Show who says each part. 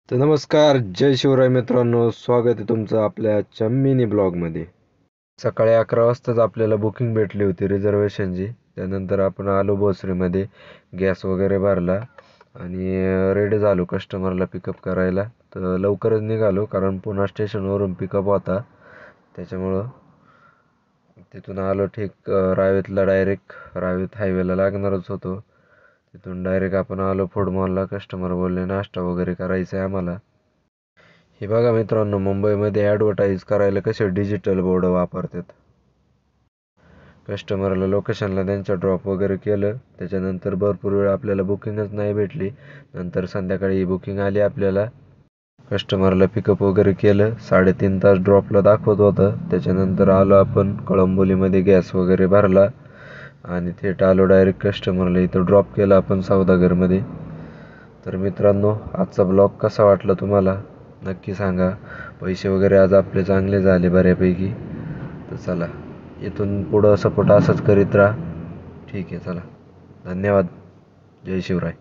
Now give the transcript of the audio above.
Speaker 1: तर नमस्कार, जय शिवराय मित्रांनो. स्वागत आहे तुमचं आपल्या आजच्या मिनी ब्लॉगमध्ये. सकाळी 11 वाजताच आपल्याला बुकिंग भेटली होती रिझर्वेशनची. त्यानंतर आपण आलो भोसरीमध्ये, गॅस वगैरे भरला आणि रेडी झालो कस्टमरला पिकअप करायला. तर लवकरच निघालो कारण पुणा स्टेशनवरून पिकअप होता, त्याच्यामुळं तिथून आलो ठीक रावेतला. डायरेक्ट रावेत हायवेला लागणारच होतो. तिथून डायरेक्ट आपण आलो फूड मॉलला. कस्टमर बोलले नाश्ता वगैरे करायचा आहे आम्हाला. हे बघा मित्रांनो, मुंबईमध्ये ॲडव्हर्टाईज करायला कसे डिजिटल बोर्ड वापरतात. कस्टमरला लोकेशनला त्यांच्या ड्रॉप वगैरे केलं. त्याच्यानंतर भरपूर वेळ आपल्याला बुकिंगच नाही भेटली. नंतर संध्याकाळी बुकिंग आली आपल्याला. कस्टमरला पिकअप वगैरे केलं. 3.5 तास ड्रॉपला दाखवत होतं. त्याच्यानंतर आलो आपण कळंबोलीमध्ये, गॅस वगैरे भरला आणि थेट आलो डायरेक्ट कस्टमरला. इथं ड्रॉप केलं आपण सौदागरमध्ये. तर मित्रांनो, आजचा ब्लॉग कसा वाटला तुम्हाला नक्की सांगा. पैसे वगैरे आज आपले चांगले झाले बऱ्यापैकी. तर चला, इथून पुढं सपोर्ट असंच करीत राहा. ठीक आहे, चला, धन्यवाद. जय शिवराय.